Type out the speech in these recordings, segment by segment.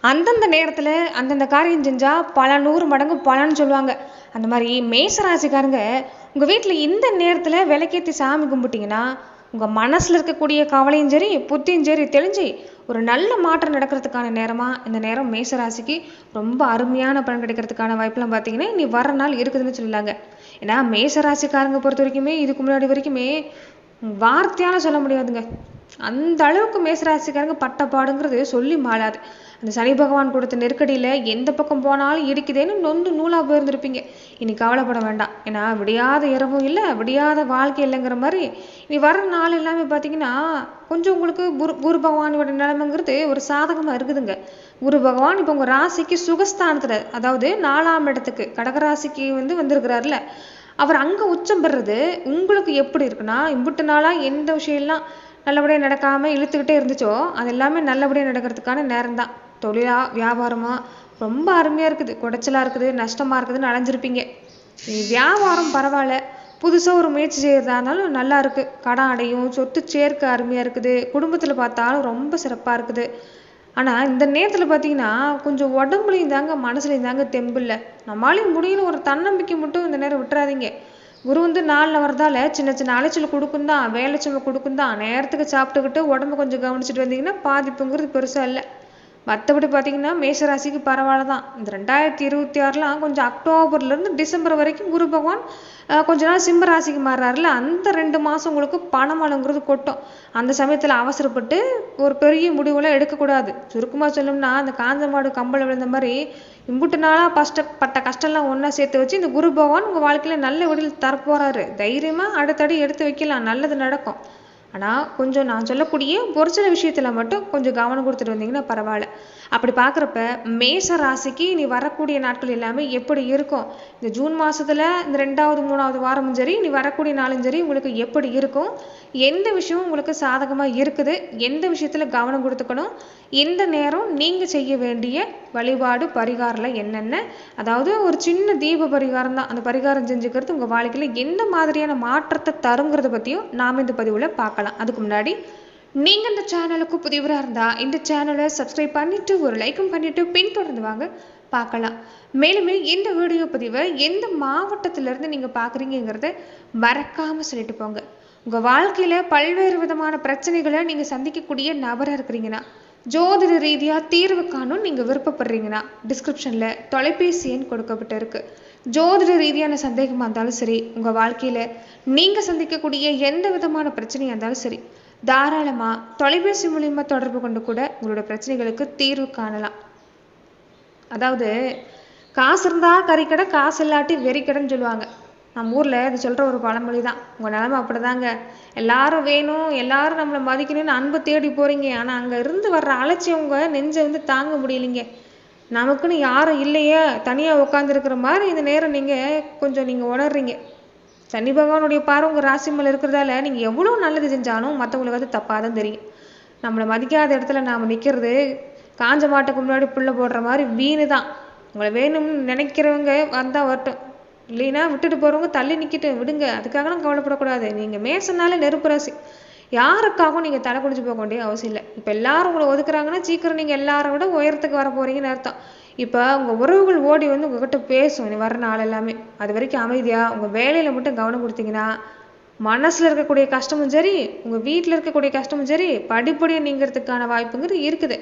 அந்தந்த நேரத்தில் அந்தந்த காரியம் செஞ்சால் பல 100 மடங்கு பலன்னு சொல்லுவாங்க. அந்த மாதிரி மேசராசிக்காரங்க உங்கள் வீட்டில் இந்த நேரத்தில் விளக்கேற்றி சாமி கும்பிட்டிங்கன்னா உங்கள் மனசில் இருக்கக்கூடிய கவலையும் சரி புத்தியும் சரி தெளிஞ்சு ஒரு நல்ல மாற்றம் நடக்கிறதுக்கான நேரமாக இந்த நேரம் மேசராசிக்கு ரொம்ப அருமையான பலன் கிடைக்கிறதுக்கான வாய்ப்பெல்லாம் பார்த்தீங்கன்னா இனி வர நாள் இருக்குதுன்னு சொல்லலாங்க. ஏன்னா மேசராசிக்காரங்க பொறுத்த வரைக்குமே இதுக்கு முன்னாடி வரைக்குமே வார்த்தையால் சொல்ல முடியாதுங்க. அந்த அளவுக்கு மேசராசிக்காரங்க பட்டப்பாடுங்கிறது சொல்லி மாளாது. அந்த சனி பகவான் கொடுத்த நெருக்கடியில் எந்த பக்கம் போனாலும் இருக்குதேன்னு நொந்து நூலாக போயிருந்துருப்பீங்க. இனி கவலைப்பட வேண்டாம். ஏன்னா விடியாத இரவும் இல்லை விடியாத வாழ்க்கை இல்லைங்கிற மாதிரி இனி வர நாள் எல்லாமே பார்த்தீங்கன்னா கொஞ்சம் உங்களுக்கு குரு பகவானோட நிலைமைங்கிறது ஒரு சாதகமாக இருக்குதுங்க. குரு பகவான் இப்போ உங்கள் ராசிக்கு சுகஸ்தானத்தில், அதாவது 4ஆம் இடத்துக்கு கடகராசிக்கு வந்திருக்கிறாருல, அவர் அங்கே உச்சம் பெறுறது உங்களுக்கு எப்படி இருக்குன்னா இம்புட்டு நாளாக எந்த விஷயம்லாம் நல்லபடியாக நடக்காமல் இழுத்துக்கிட்டே இருந்துச்சோ அது எல்லாமே நல்லபடியாக நடக்கிறதுக்கான நேரம் தான். தொழிலா வியாபாரமா ரொம்ப அருமையாக இருக்குது, குடைச்சலாக இருக்குது, நஷ்டமாக இருக்குதுன்னு அலைஞ்சிருப்பீங்க. வியாபாரம் பரவாயில்ல, புதுசாக ஒரு முயற்சி செய்கிறதா இருந்தாலும் நல்லா இருக்குது, கடன் அடையும், சொத்து சேர்க்க அருமையாக இருக்குது, குடும்பத்தில் பார்த்தாலும் ரொம்ப சிறப்பாக இருக்குது. ஆனால் இந்த நேரத்தில் பார்த்தீங்கன்னா கொஞ்சம் உடம்புலையும் தாங்க மனசுலையும் தாங்க தெம்பில்லை. நம்மளாலையும் முடியல ஒரு தன்னம்பிக்கை மட்டும் இந்த நேரம் விட்டுறாதீங்க. குரு 4ல் வரதால சின்ன சின்ன அலைச்சல் கொடுக்கும் தான், வேலை சுமை கொடுக்கும் தான். நேரத்துக்கு சாப்பிட்டுக்கிட்டு உடம்பு கொஞ்சம் கவனிச்சுட்டு வந்தீங்கன்னா பாதிப்புங்கிறது பெருசாக இல்லை. மற்றபடி பார்த்தீங்கன்னா மேசராசிக்கு பரவாயில்ல தான். இந்த 2026லாம் கொஞ்சம் அக்டோபர்லேருந்து டிசம்பர் வரைக்கும் குரு பகவான் கொஞ்ச நாள் சிம்ம ராசிக்கு மாறுறாருல, அந்த 2 மாதம் உங்களுக்கு பணமழங்கிறது கொட்டும். அந்த சமயத்தில் அவசரப்பட்டு ஒரு பெரிய முடிவுலாம் எடுக்கக்கூடாது. சுருக்கமாக சொல்லணும்னா அந்த காஞ்ச மாடு கம்பளை விழுந்த மாதிரி இம்புட்டு நாளாக பட்ட கஷ்டம்லாம் ஒன்றா சேர்த்து வச்சு இந்த குரு பகவான் உங்கள் வாழ்க்கையில் நல்ல விடில் தரப்போகிறாரு. தைரியமாக அடுத்தடி எடுத்து வைக்கலாம், நல்லது நடக்கும். ஆனால் கொஞ்சம் நான் சொல்லக்கூடிய ஒரு சில விஷயத்தில் மட்டும் கொஞ்சம் கவனம் கொடுத்துட்டு வந்தீங்கன்னா பரவாயில்ல. அப்படி பார்க்குறப்ப மேச ராசிக்கு இனி வரக்கூடிய நாட்கள் எல்லாமே எப்படி இருக்கும், இந்த ஜூன் மாதத்தில் இந்த 2வது 3வது வாரமும் சரி இனி வரக்கூடிய நாளும் சரி உங்களுக்கு எப்படி இருக்கும், எந்த விஷயம் உங்களுக்கு சாதகமாக இருக்குது, எந்த விஷயத்தில் கவனம் கொடுத்துக்கணும், இந்த நேரம் நீங்கள் செய்ய வேண்டிய வழிபாடு பரிகாரம்லாம் என்னென்ன, அதாவது ஒரு சின்ன தீப பரிகாரம் தான், அந்த பரிகாரம் செஞ்சுக்கிறது உங்கள் வாழ்க்கையில் எந்த மாதிரியான மாற்றத்தை தருங்கிறத பற்றியும் நாம் இந்த பதிவில் பார்க்கலாம். அதுக்கு முன்னாடி நீங்கள் இந்த சேனலுக்கு புதியவராக இருந்தால் இந்த சேனலை சப்ஸ்கிரைப் பண்ணிவிட்டு ஒரு லைக்கும் பண்ணிவிட்டு பின்தொடர்ந்து வாங்க பார்க்கலாம். மேலுமே இந்த வீடியோ பதிவை எந்த மாவட்டத்திலேருந்து நீங்கள் பார்க்குறீங்கிறத மறக்காமல் சொல்லிட்டு போங்க. உங்கள் வாழ்க்கையில் பல்வேறு விதமான பிரச்சனைகளை நீங்கள் சந்திக்கக்கூடிய நபராக இருக்கிறீங்கன்னா, ஜோதிட ரீதியாக தீர்வு காணும் நீங்கள் விருப்பப்படுறீங்கன்னா டிஸ்கிரிப்ஷனில் தொலைபேசி எண் கொடுக்கப்பட்டு இருக்கு. ஜோதிட ரீதியான சந்தேகமாக இருந்தாலும் சரி, உங்கள் வாழ்க்கையில் நீங்கள் சந்திக்கக்கூடிய எந்த விதமான பிரச்சனையாக இருந்தாலும் சரி, தாராளமாக தொலைபேசி மூலியமாக தொடர்பு கொண்டு கூட உங்களோட பிரச்சனைகளுக்கு தீர்வு காணலாம். அதாவது காசு இருந்தால் கறிக்கடை, காசு இல்லாட்டி வெறிக்கடைன்னு சொல்லுவாங்க. நம்ம ஊரில் இது சொல்கிற ஒரு பழமொழி தான். உங்கள் நிலைமை அப்படிதாங்க. எல்லாரும் வேணும், எல்லாரும் நம்மளை மதிக்கணும்னு அன்பை தேடி போகிறீங்க. ஆனால் அங்கே இருந்து வர்ற அலட்சியம் உங்கள் நெஞ்சை தாங்க முடியலைங்க. நமக்குன்னு யாரும் இல்லையே, தனியாக உட்காந்துருக்கிற மாதிரி இந்த நேரம் நீங்கள் உணர்றீங்க. சனி பகவானுடைய பார்வை உங்கள் ராசி மேலே இருக்கிறதால நீங்கள் எவ்வளோ நல்லது செஞ்சாலும் மற்றவங்களுக்கு தப்பாக தான் தெரியும். நம்மளை மதிக்காத இடத்துல நாம் நிற்கிறது காஞ்ச மாட்டுக்கு முன்னாடி புல்லை போடுற மாதிரி வீணு தான். உங்களை வேணும்னு நினைக்கிறவங்க வந்தால் வரட்டும், இல்லைன்னா விட்டுட்டு போகிறவங்க தள்ளி நிற்கிட்டு விடுங்க. அதுக்காகலாம் கவலைப்படக்கூடாது. நீங்கள் மேசனால நெருப்பு ராசி, யாருக்காகவும் நீங்கள் தலை குடிச்சு போக வேண்டிய அவசியம் இல்லை. இப்போ எல்லாரும் உங்களை ஒதுக்குறாங்கன்னா சீக்கிரம் நீங்கள் எல்லாரும் விட உயரத்துக்கு வர போகிறீங்கன்னு அர்த்தம். இப்போ உங்கள் உறவுகள் ஓடி உங்ககிட்ட பேசும் இனி வர நாள் எல்லாமே. அது வரைக்கும் அமைதியாக உங்கள் வேலையில் மட்டும் கவனம் கொடுத்தீங்கன்னா மனசில் இருக்கக்கூடிய கஷ்டமும் சரி, உங்கள் வீட்டில் இருக்கக்கூடிய கஷ்டமும் சரி படிப்படியாக நீங்கிறதுக்கான வாய்ப்புங்கிறது இருக்குது.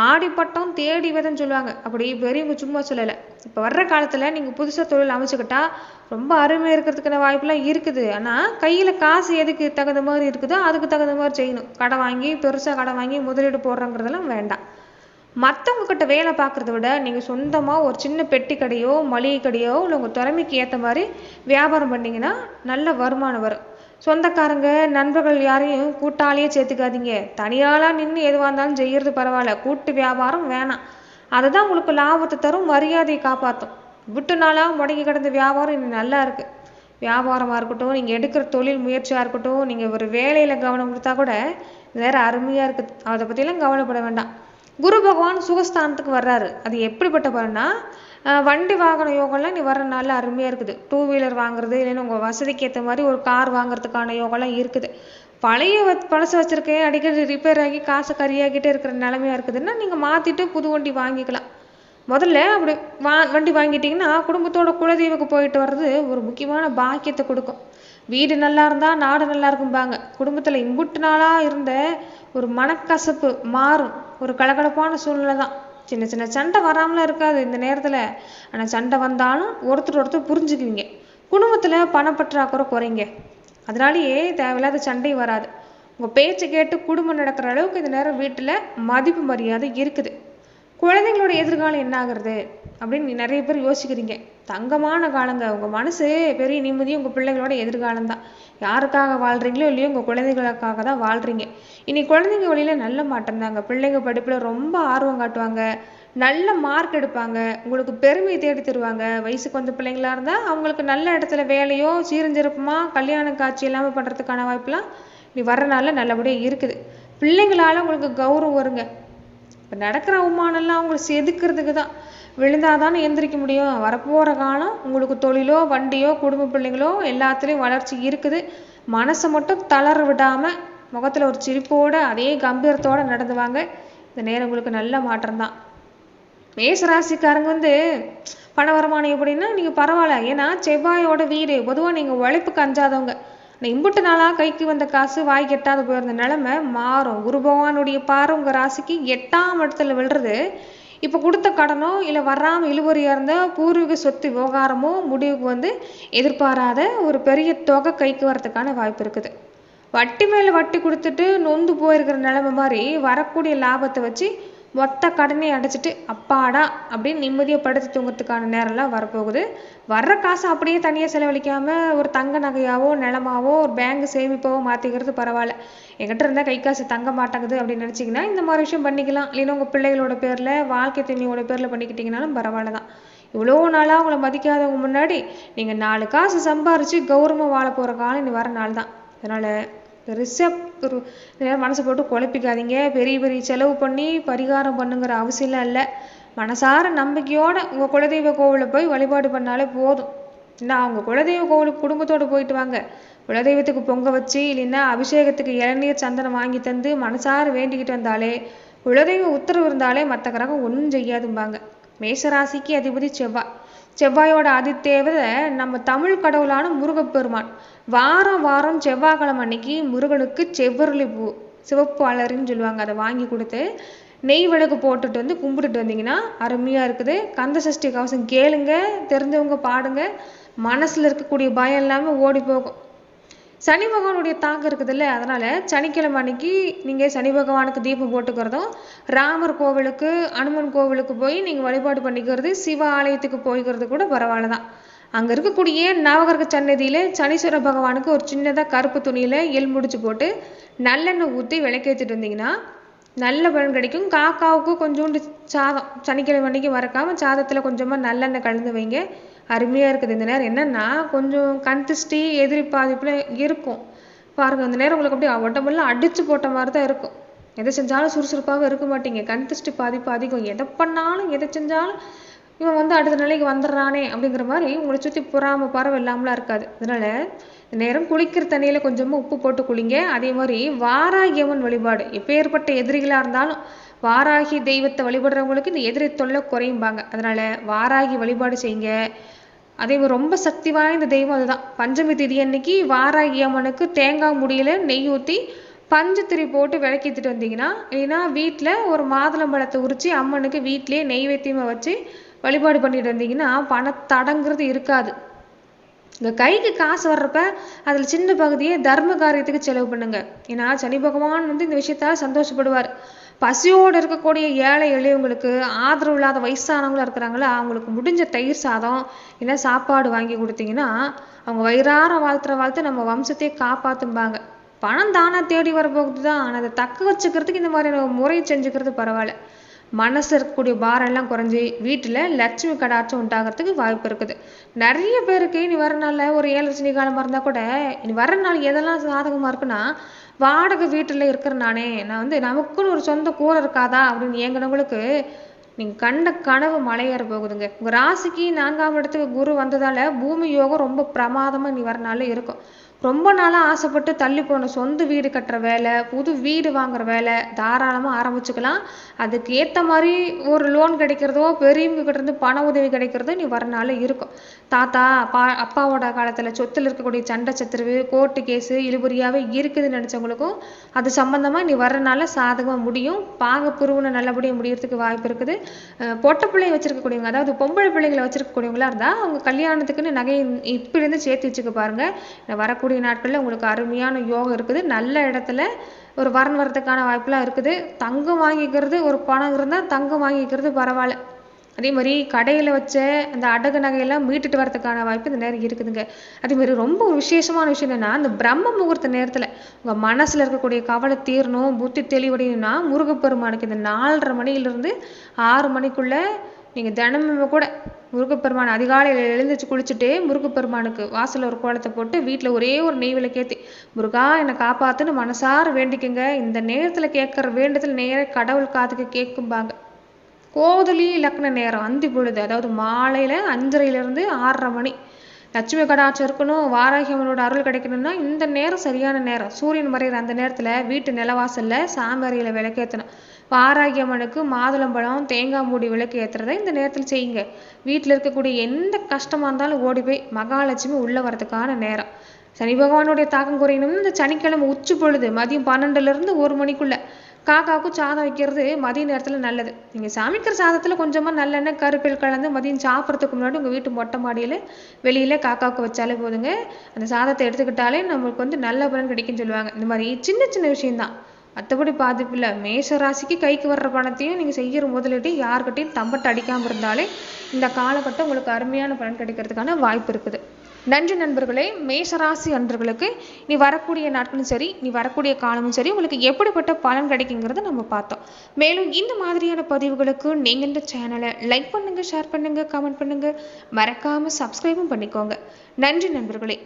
ஆடிப்பட்டம் தேடி விதன்னு சொல்லுவாங்க, அப்படி பெரியவங்க சும்மா சொல்லலை. இப்போ வர்ற காலத்தில் நீங்கள் புதுசாக தொழில் அமைச்சுக்கிட்டா ரொம்ப அருமையாக இருக்கிறதுக்கான வாய்ப்பெல்லாம் இருக்குது. ஆனால் கையில் காசு எதுக்கு தகுந்த மாதிரி இருக்குதோ அதுக்கு தகுந்த மாதிரி செய்யணும். கடை வாங்கி பெருசாக கடை வாங்கி முதலீடு போடுறங்கிறதெல்லாம் வேண்டாம். மற்றவங்க கிட்ட வேலை பார்க்குறத விட நீங்கள் சொந்தமாக ஒரு சின்ன பெட்டி கடையோ மளிகை கடையோ இல்லை உங்கள் திறமைக்கு ஏற்ற மாதிரி வியாபாரம் பண்ணிங்கன்னா நல்ல வருமானம் வரும். சொந்தக்காரங்க நண்பர்கள் யாரையும் கூட்டாளியே சேர்த்துக்காதீங்க. தனியாளாக நின்று எதுவாக இருந்தாலும் செய்கிறது பரவாயில்ல, கூட்டு வியாபாரம் வேணாம். அதுதான் உங்களுக்கு லாபத்தை தரும், மரியாதையை காப்பாற்றும். விட்டு நாளாக முடங்கி கிடந்த வியாபாரம் இன்னும் நல்லா இருக்குது. வியாபாரமாக இருக்கட்டும், நீங்கள் எடுக்கிற தொழில் முயற்சியாக இருக்கட்டும், நீங்கள் ஒரு வேலையில் கவனம் கொடுத்தா கூட வேறு அருமையாக இருக்குது. அதை பற்றிலாம் கவலைப்பட வேண்டாம். குரு பகவான் சுகஸ்தானத்துக்கு வர்றாரு. அது எப்படிப்பட்ட பலன்னா, வண்டி வாகன யோகம்லாம் நீ வர நாளில் அருமையாக இருக்குது. 2 வீலர் வாங்குறது, இல்லைன்னா உங்கள் வசதிக்கு ஏற்ற மாதிரி ஒரு கார் வாங்குறதுக்கான யோகம்லாம் இருக்குது. பழச வச்சுருக்கேன், அடிக்கடி ரிப்பேர் ஆகி காசை கறியாக்கிட்டே இருக்கிற நிலமையாக இருக்குதுன்னா நீங்கள் மாற்றிட்டு புது வண்டி வாங்கிக்கலாம். முதல்ல அப்படி வண்டி வாங்கிட்டிங்கன்னா குடும்பத்தோட குலதெய்வக்கு போயிட்டு வர்றது ஒரு முக்கியமான பாக்கியத்தை கொடுக்கும். வீடு நல்லா இருந்தால் நாடு நல்லா இருக்கும்பாங்க. குடும்பத்தில் இம்புட்டு நாளாக இருந்த ஒரு மனக்கசப்பு மாறும். ஒரு கலகலப்பான சூழ்நிலை தான். சின்ன சின்ன சண்டை வராமலாம் இருக்காது இந்த நேரத்தில். ஆனால் சண்டை வந்தாலும் ஒருத்தர் புரிஞ்சுக்குவீங்க. குடும்பத்தில் பணப்பற்றாக்குறை குறைங்க. அதனாலேயே தேவையில்லாத சண்டை வராது. உங்கள் பேச்சை கேட்டு குடும்பம் நடக்கிற அளவுக்கு இந்த நேரம் வீட்டில் மதிப்பு மரியாதை இருக்குது. குழந்தைங்களோட எதிர்காலம் என்ன ஆகுறது அப்படின்னு நிறைய பேர் யோசிக்கிறீங்க. தங்கமான காலங்க. உங்கள் மனசு பெரிய நிம்மதியும் உங்கள் பிள்ளைங்களோட எதிர்காலம் தான். யாருக்காக வாழ்கிறீங்களோ இல்லையோ உங்கள் குழந்தைகளுக்காக தான் வாழ்கிறீங்க. இனி குழந்தைங்க வழியில் நல்ல மாற்றம் தாங்க. பிள்ளைங்க படிப்பில் ரொம்ப ஆர்வம் காட்டுவாங்க, நல்ல மார்க் எடுப்பாங்க, உங்களுக்கு பெருமையை தேடி தருவாங்க. வயசுக்கு வந்த பிள்ளைங்களா இருந்தால் அவங்களுக்கு நல்ல இடத்துல வேலையோ சீரஞ்சிறப்புமாக கல்யாண காட்சி எல்லாமே பண்ணுறதுக்கான வாய்ப்பெலாம் இனி வர்ற நாளில் நல்லபடியாக இருக்குது. பிள்ளைங்களால் உங்களுக்கு கௌரவம் வருங்க. இப்போ நடக்கிற அவமானம்லாம் அவங்களை செதுக்கிறதுக்கு தான். விழுந்தாதானே எந்திரிக்க முடியும். வரப்போகிற காலம் உங்களுக்கு தொழிலோ வண்டியோ குடும்ப பிள்ளைங்களோ எல்லாத்துலேயும் வளர்ச்சி இருக்குது. மனசை மட்டும் தளர விடாமல் முகத்தில் ஒரு சிரிப்போடு அதே கம்பீரத்தோடு நடந்துவாங்க. இந்த நேரம் உங்களுக்கு நல்ல மாற்றம் தான். மேசராசிக்காரங்க பண வருமானம் எப்படின்னா நீங்கள் பரவாயில்ல. ஏன்னா செவ்வாயோட வீடு. பொதுவாக நீங்கள் உழைப்புக்கு அஞ்சாதவங்க. இம்புட்டு நாளாக கைக்கு வந்த காசு வாய்க்கு எட்டாது போயிருந்த நிலைமை மாறும். குரு பகவானுடைய பார்வை உங்கள் ராசிக்கு 8ஆம் இடத்துல விழுறது. இப்போ கொடுத்த கடனோ இல்லை வராமல் இழுவறியாக இருந்தால் பூர்வீக சொத்து விவகாரமோ முடிவுக்கு எதிர்பாராத ஒரு பெரிய தொகை கைக்கு வரதுக்கான வாய்ப்பு இருக்குது. வட்டி மேலே வட்டி கொடுத்துட்டு நொந்து போயிருக்கிற நிலைமை மாதிரி வரக்கூடிய லாபத்தை வச்சு மொத்த கடனை அடைச்சிட்டு அப்பாடா அப்படின்னு நிம்மதியை படுத்து தூங்குறதுக்கான நேரம்லாம் வரப்போகுது. வர்ற காசை அப்படியே தனியாக செலவழிக்காமல் ஒரு தங்க நகையாவோ நிலமாவோ ஒரு பேங்க் சேமிப்பாவோ மாற்றிக்கிறது பரவாயில்ல. என்கிட்ட இருந்தால் கை காசு தங்க மாட்டேங்குது அப்படின்னு நினச்சிங்கன்னா இந்த மாதிரி விஷயம் பண்ணிக்கலாம். இல்லைன்னா உங்கள் பிள்ளைகளோட பேரில் வாழ்க்கை துணையோட பேரில் பண்ணிக்கிட்டிங்கனாலும் பரவாயில்ல தான். இவ்வளோ நாளாக உங்களை மதிக்காதவங்க முன்னாடி நீங்கள் 4 காசு சம்பாரித்து கௌரவமாக வாழ போகிற காலம் இனி வர நாள் தான். அதனால் ஒரு மனசை போட்டு குழப்பிக்காதீங்க. பெரிய பெரிய செலவு பண்ணி பரிகாரம் பண்ணுங்கிற அவசியம்லாம் இல்லை. மனசார நம்பிக்கையோடு உங்கள் குலதெய்வ கோவிலில் போய் வழிபாடு பண்ணாலே போதும். இல்லை அவங்க குலதெய்வ கோவிலுக்கு குடும்பத்தோடு போயிட்டு வாங்க. குலதெய்வத்துக்கு பொங்க வச்சு இல்லைன்னா அபிஷேகத்துக்கு இளநீர் சந்தனம் வாங்கி தந்து மனசார வேண்டிக்கிட்டு வந்தாலே குலதெய்வ உத்தரவு இருந்தாலே மற்ற கிரகம் ஒன்றும் செய்யாதும்பாங்க. மேசராசிக்கு அதிபதி செவ்வாய். செவ்வாயோட அதிதேவதை நம்ம தமிழ் கடவுளான முருகப்பெருமான். வாரம் வாரம் செவ்வாய்க்கிழமை அன்னைக்கு முருகனுக்கு செவ்வரளி பூ சிவப்பு அலரின்னு சொல்லுவாங்க. அதை வாங்கி கொடுத்து நெய் விளக்கு போட்டுட்டு கும்பிட்டுட்டு வந்தீங்கன்னா அருமையாக இருக்குது. கந்த சஷ்டி கவசம் கேளுங்க, தெரிஞ்சவங்க பாடுங்க. மனசில் இருக்கக்கூடிய பயம் எல்லாமே ஓடி போகும். சனி பகவானுடைய தாக்கம் இருக்குதுல்ல, அதனால் சனிக்கிழமை அன்னைக்கு நீங்கள் சனி பகவானுக்கு தீபம் போட்டுக்கிறதும், ராமர் கோவிலுக்கு அனுமன் கோவிலுக்கு போய் நீங்கள் வழிபாடு பண்ணிக்கிறது, சிவ ஆலயத்துக்கு போய்க்கிறது கூட பரவாயில்ல தான். அங்கே இருக்கக்கூடிய நவகிரக சன்னதியில் சனீஸ்வர பகவானுக்கு ஒரு சின்னதாக கருப்பு துணியில் எள் முடிச்சு போட்டு நல்லெண்ணெய் ஊற்றி விளக்கேற்றிட்டு வந்தீங்கன்னா நல்ல பலன் கிடைக்கும். காக்காவுக்கு கொஞ்சோண்டு சாதம் சனிக்கிழமை அன்னைக்கு மறக்காமல் சாதத்தில் கொஞ்சமாக நல்லெண்ணெய் கலந்து வைங்க. அருமையாக இருக்குது. இந்த நேரம் என்னென்னா கொஞ்சம் கண் திருஷ்டி எதிரி பாதிப்பில் இருக்கும் பாருங்கள். அந்த நேரம் உங்களுக்கு அப்படியே உடம்பெல்லாம் அடித்து போட்ட மாதிரி தான் இருக்கும். எதை செஞ்சாலும் சுறுசுறுப்பாக இருக்க மாட்டீங்க. கண் திருஷ்டி பாதிப்பு அதிகம். எதை பண்ணாலும் எதை செஞ்சாலும் இவன் அடுத்த நிலைக்கு வந்துடுறானே அப்படிங்கிற மாதிரி உங்களை சுற்றி புறாம பறவை இல்லாமலாம் இருக்காது. அதனால் இந்த நேரம் குளிக்கிற தண்ணியில் கொஞ்சமாக உப்பு போட்டு குளிங்க. அதே மாதிரி வாராகி அம்மன் வழிபாடு. எப்பேற்பட்ட எதிரிகளாக இருந்தாலும் வாராகி தெய்வத்தை வழிபடுறவங்களுக்கு இந்த எதிரி தொல்லை குறையும்பாங்க. அதனால் வாராகி வழிபாடு செய்யுங்க. அதே மாதிரி ரொம்ப சக்தி வாய்ந்த தெய்வம் அதுதான். பஞ்சமி திதி அன்னைக்கு வாராகி அம்மனுக்கு தேங்காய் முடியல நெய் ஊற்றி பஞ்சத்திரி போட்டு விளக்கேற்றிட்டு வந்தீங்கன்னா, இல்லைன்னா வீட்டில் ஒரு மாதுளம்பழத்தை உரித்து அம்மனுக்கு வீட்டிலே நெய்வேத்தியமாக வச்சு வழிபாடு பண்ணிட்டு வந்தீங்கன்னா பணத்தடங்கிறது இருக்காது. இந்த கைக்கு காசு வர்றப்ப அதில் சின்ன பகுதியை தர்ம காரியத்துக்கு செலவு பண்ணுங்க. ஏன்னா சனி பகவான் இந்த விஷயத்தால் சந்தோஷப்படுவார். பசியோடு இருக்கக்கூடிய ஏழை எளியவங்களுக்கு, ஆதரவு இல்லாத வயசானவங்களும் இருக்கிறாங்களா, அவங்களுக்கு முடிஞ்ச தயிர் சாதம் இல்லை சாப்பாடு வாங்கி கொடுத்தீங்கன்னா அவங்க வயிறார வாழ்த்து நம்ம வம்சத்தையே காப்பாற்றும்பாங்க. பணம் தானாக தேடி வரப்போகுது தான். ஆனால் அதை தக்க வச்சுக்கிறதுக்கு இந்த மாதிரியான முறை செஞ்சுக்கிறது பரவாயில்ல. மனசில் இருக்கக்கூடிய பாரம் எல்லாம் குறைஞ்சி வீட்டில் லட்சுமி கடாட்சம் உண்டாகிறதுக்கு வாய்ப்பு இருக்குது. நிறைய பேருக்கு இனி வர நாளில் ஒரு 7 லட்சணி காலமாக இருந்தால் கூட இனி வர நாள் எதெல்லாம் சாதகமாக இருக்குன்னா, வாடகை வீட்டில் இருக்கிற நான் நமக்குன்னு ஒரு சொந்த கூரை இருக்காதா அப்படின்னு ஏங்கினவங்களுக்கு நீங்கள் கண்ட கனவு மலையேற போகுதுங்க. உங்கள் ராசிக்கு 4ஆம் இடத்துக்கு குரு வந்ததால் பூமி யோகம் ரொம்ப பிரமாதமாக இனி வர நாளில் இருக்கும். ரொம்ப நாளாக ஆசைப்பட்டு தள்ளி போன சொந்த வீடு கட்டுற வேலை, புது வீடு வாங்குற வேலை தாராளமாக ஆரம்பிச்சுக்கலாம். அதுக்கு ஏற்ற மாதிரி ஒரு லோன் கிடைக்கிறதோ, பெரியவங்க கிட்ட இருந்து பண உதவி கிடைக்கிறதோ நீ வரனால இருக்கும். தாத்தா அப்பாவோட காலத்தில் சொத்தில் இருக்கக்கூடிய சண்டை சச்சரவு, கோர்ட்டு கேஸு இழுபறியாகவே இருக்குதுன்னு நினச்சவங்களுக்கும் அது சம்மந்தமாக நீ வரனால சாதகமாக முடியும். பிரிவினை நல்லபடியாக முடியறதுக்கு வாய்ப்பு இருக்குது. பொட்டை பிள்ளைங்க வச்சிருக்கக்கூடியவங்க, அதாவது பொம்பளை பிள்ளைங்களை வச்சிருக்கக்கூடியவங்களா இருந்தால் அவங்க கல்யாணத்துக்குன்னு நகையை இப்பிலேருந்து சேர்த்து வச்சுக்க பாருங்கள். வரக்கூடிய நாட்களில் உங்களுக்கு அருமையான யோகம் இருக்குது. நல்ல இடத்துல ஒரு வரன் வரதுக்கான வாய்ப்புலாம் இருக்குது. தங்கம் வாங்கிக்கிறது, ஒரு பணம் இருந்தால் தங்கம் வாங்கிக்கிறது பரவாயில்ல. அதே மாதிரி கடையில் வச்ச அந்த அடகு நகையெல்லாம் மீட்டுட்டு வரதுக்கான வாய்ப்பு இந்த நேரம் இருக்குதுங்க. அதே மாதிரி ரொம்ப ஒரு விசேஷமான விஷயம் என்னன்னா, அந்த பிரம்ம முகூர்த்த நேரத்தில் உங்கள் மனசில் இருக்கக்கூடிய கவலை தீரணும், புத்தி தெளிவடையணும்னா முருகப்பெருமானுக்கு இந்த 4:30 மணியிலிருந்து 6 மணிக்குள்ளே நீங்கள் தினமும் கூட முருகப்பெருமான் அதிகாலையில் எழுந்திரிச்சு குளிச்சுட்டு முருகப்பெருமானுக்கு வாசலில் ஒரு கோலத்தை போட்டு வீட்டில் ஒரே ஒரு நெய் விளக்கேற்றி முருகா என்னை காப்பாற்றுன்னு மனசார வேண்டிக்குங்க. இந்த நேரத்தில் கேட்குற வேண்டுதல் நேர கடவுள் காதுக்கு கேட்கும்பாங்க. கோதலி இலக்கண நேரம் அந்தி பொழுது, அதாவது மாலையில் 5:30 6:30 மணி. லட்சுமி கடாட்சம் இருக்கணும், வாராகி அம்மனோட அருள் கிடைக்கணும்னா இந்த நேரம் சரியான நேரம். சூரியன் மறைகிற அந்த நேரத்தில் வீட்டு நிலவாசலில் சாம்பறையில் விளக்கேற்றணும். வாராகி அம்மனுக்கு மாதுளம்பழம் தேங்காய் மூடி விளக்கு ஏற்றுறதை இந்த நேரத்தில் செய்யுங்க. வீட்டில் இருக்கக்கூடிய எந்த கஷ்டமாக இருந்தாலும் ஓடி போய் மகாலட்சுமி உள்ளே வரதுக்கான நேரம். சனி பகவானுடைய தாக்கம் குறையணும்னு இந்த சனிக்கிழமை உச்சி பொழுது மதியம் 12 to 1 மணிக்குள்ளே காக்காவுக்கும் சாதம் வைக்கிறது மதிய நேரத்தில் நல்லது. நீங்கள் சமைக்கிற சாதத்தில் கொஞ்சமாக நல்லெண்ணெய் கருப்பில் கலந்து மதியம் சாப்பிட்றதுக்கு முன்னாடி உங்கள் வீட்டு மொட்டை மாடியில் வெளியில் காக்காவுக்கு வச்சாலே போதுங்க. அந்த சாதத்தை எடுத்துக்கிட்டாலே நம்மளுக்கு நல்ல பலன் கிடைக்குன்னு சொல்லுவாங்க. இந்த மாதிரி சின்ன சின்ன விஷயம்தான், மற்றபடி பாதிப்பு இல்லை. மேஷ ராசிக்கு கைக்கு வர்ற பணத்தையும் நீங்கள் செய்கிற முதலீட்டையும் யாருக்கிட்டையும் தம்பட்டு அடிக்காமல் இருந்தாலே இந்த காலகட்டம் உங்களுக்கு அருமையான பலன் கிடைக்கிறதுக்கான வாய்ப்பு இருக்குது. நன்றி நண்பர்களே. மேஷராசி அன்பர்களுக்கு நீ வரக்கூடிய நாட்களும் சரி, நீ வரக்கூடிய காலமும் சரி, உங்களுக்கு எப்படிப்பட்ட பலன் கிடைக்குங்கிறத நம்ம பார்த்தோம். மேலும் இந்த மாதிரியான பதிவுகளுக்கு நீங்கள் இந்த சேனலை லைக் பண்ணுங்கள், ஷேர் பண்ணுங்கள், கமெண்ட் பண்ணுங்கள், மறக்காமல் சப்ஸ்கிரைபும் பண்ணிக்கோங்க. நன்றி நண்பர்களே.